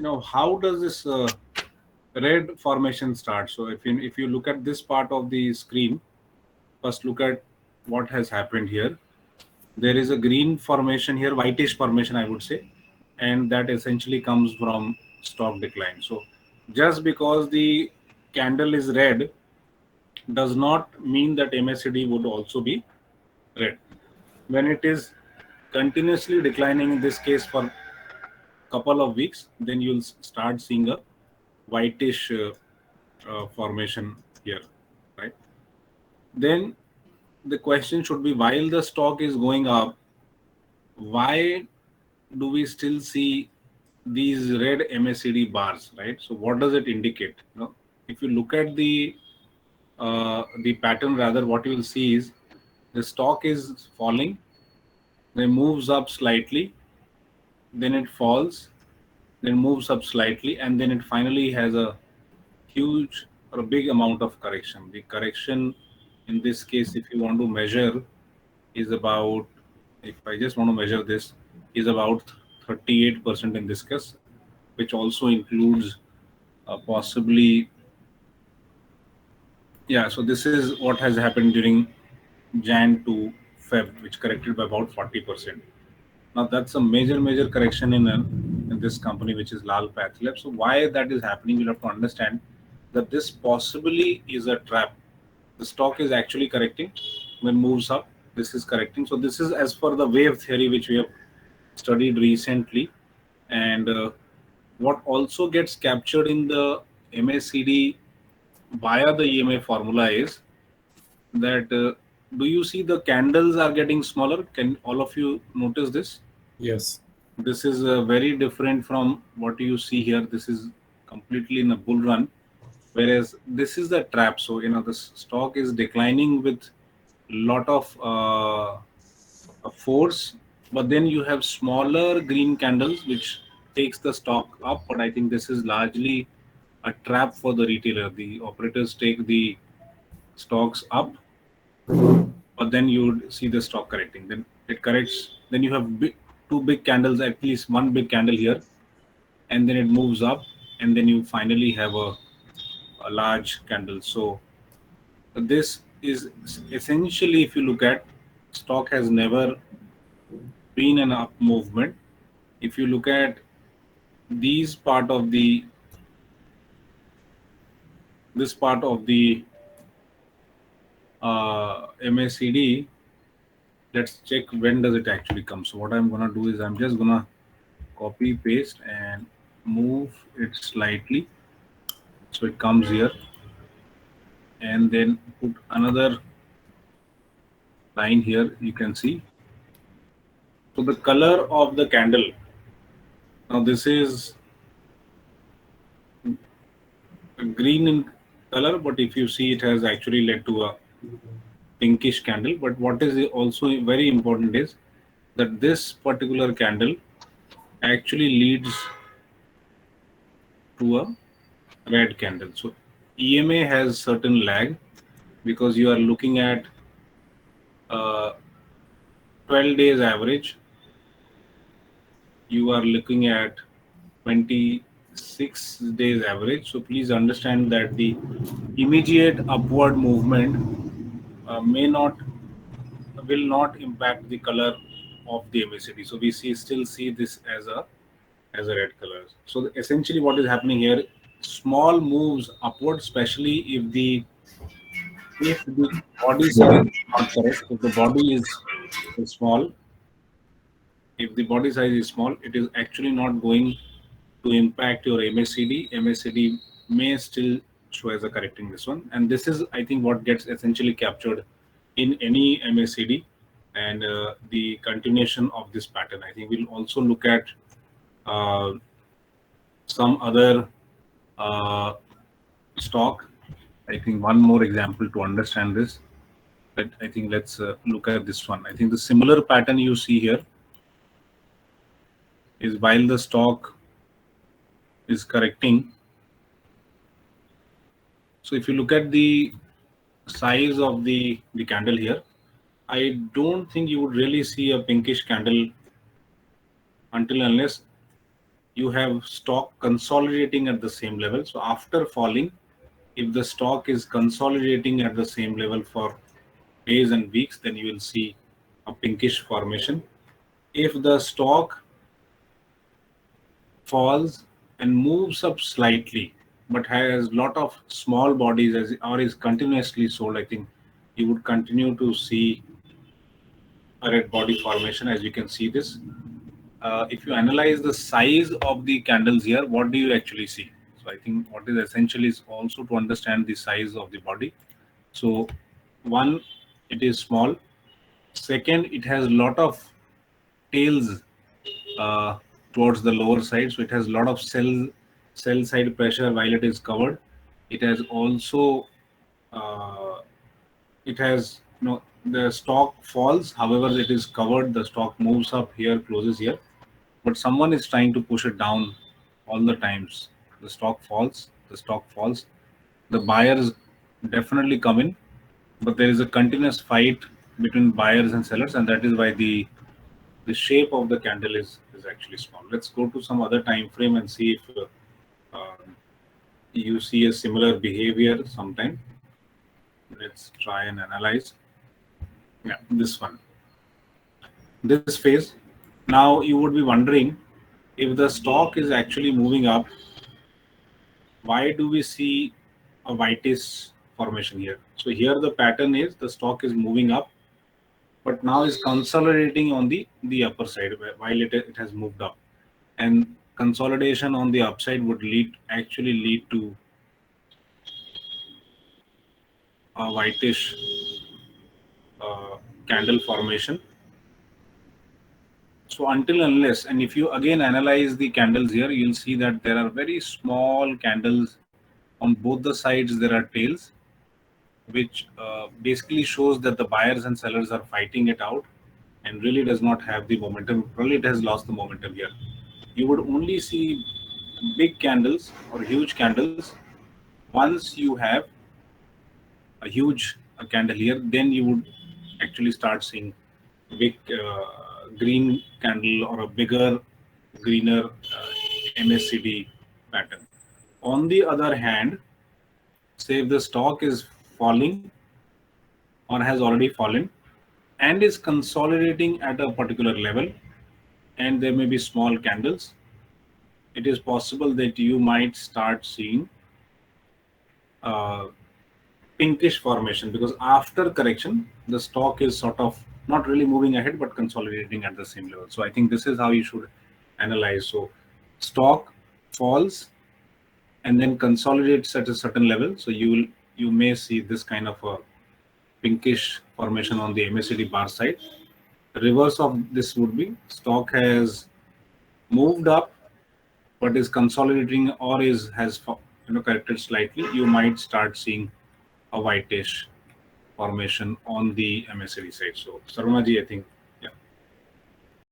how does this red formation start? So if you look at this part of the screen, first look at what has happened here. There is a green formation here, whitish formation, I would say, and that essentially comes from stock decline. So just because the candle is red does not mean that MACD would also be red. When it is continuously declining, in this case for couple of weeks, then you'll start seeing a whitish formation here, right? Then the question should be, while the stock is going up, why do we still see these red MACD bars, right? So what does it indicate? If you look at the pattern, rather, what you will see is the stock is falling, then moves up slightly, then it falls, then moves up slightly, and then it finally has a huge or a big amount of correction. The correction in this case, if you want to measure, is about, if I just want to measure this, is about 38% in this case, which also includes possibly, yeah. So this is what has happened during Jan to Feb, which corrected by about 40%. Now that's a major correction in this company, which is Lal Path Lab. So why that is happening, we'll have to understand that this possibly is a trap. The stock is actually correcting. When moves up, this is correcting. So this is as per the wave theory, which we have studied recently. And what also gets captured in the MACD via the EMA formula is that do you see the candles are getting smaller? Can all of you notice this? Yes. This is very different from what you see here. This is completely in a bull run, whereas this is the trap. So the stock is declining with lot of force, but then you have smaller green candles which takes the stock up. But I think this is largely a trap for the retailer. The operators take the stocks up, but then you would see the stock correcting. Then it corrects. Then you have two big candles, at least one big candle here, and then it moves up, and then you finally have a large candle. So this is essentially, if you look at, stock has never been an up movement. If you look at these part of the this part of the MACD, let's check when does it actually come. So what I'm gonna do is I'm just gonna copy paste and move it slightly so it comes here, and then put another line here. You can see, so the color of the candle, now this is green in color, but if you see, it has actually led to a pinkish candle. But what is also very important is that this particular candle actually leads to a red candle. So EMA has certain lag because you are looking at uh, 12 days average, you are looking at 26 days average. So please understand that the immediate upward movement may not will not impact the color of the MACD. So we still see this as a red color. So essentially, what is happening here? Small moves upward, especially if the body size is not correct. If the body is small, if the body size is small, it is actually not going to impact your MACD. MACD may still show as a correcting this one, and this is, I think, what gets essentially captured in any MACD, and the continuation of this pattern. I think we'll also look at uh, some other uh, stock. I think one more example to understand this. But I think let's look at this one. I think the similar pattern you see here is while the stock is correcting. So if you look at the size of the candle here, I don't think you would really see a pinkish candle until unless you have stock consolidating at the same level. So after falling, if the stock is consolidating at the same level for days and weeks, then you will see a pinkish formation. If the stock falls and moves up slightly, but has lot of small bodies as or is continuously sold, I think you would continue to see a red body formation. As you can see this, if you analyze the size of the candles here, what do you actually see? So I think what is essential is also to understand the size of the body. So one, it is small. Second, it has lot of tails uh, towards the lower side, so it has a lot of cell side pressure while it is covered. It has also uh, it has the stock falls, however it is covered, the stock moves up here, closes here, but someone is trying to push it down all the times. The stock falls, the buyers definitely come in, but there is a continuous fight between buyers and sellers, and that is why the shape of the candle is actually small. Let's go to some other time frame and see if you see a similar behavior sometime. Let's try and analyze. Yeah, this one, this phase. Now you would be wondering, if the stock is actually moving up, why do we see a whitish formation here? So here the pattern is the stock is moving up, but now is consolidating on the upper side while it has moved up, and consolidation on the upside would lead to a whitish uh, candle formation. So until unless, and if you again analyze the candles here, you'll see that there are very small candles on both the sides. There are tails, which basically shows that the buyers and sellers are fighting it out and really does not have the momentum. Probably it has lost the momentum here. You would only see big candles or huge candles once you have a huge candle here. Then you would actually start seeing a big green candle or a bigger, greener MACD pattern. On the other hand, say if the stock is falling or has already fallen and is consolidating at a particular level, and there may be small candles, it is possible that you might start seeing uh, pinkish formation, because after correction the stock is sort of not really moving ahead but consolidating at the same level. So I think this is how you should analyze. So stock falls and then consolidates at a certain level, so you may see this kind of a pinkish formation on the MACD bar side. The reverse of this would be stock has moved up but is consolidating or is has corrected slightly. You might start seeing a whitish formation on the MACD side. So Sarvanaji, I think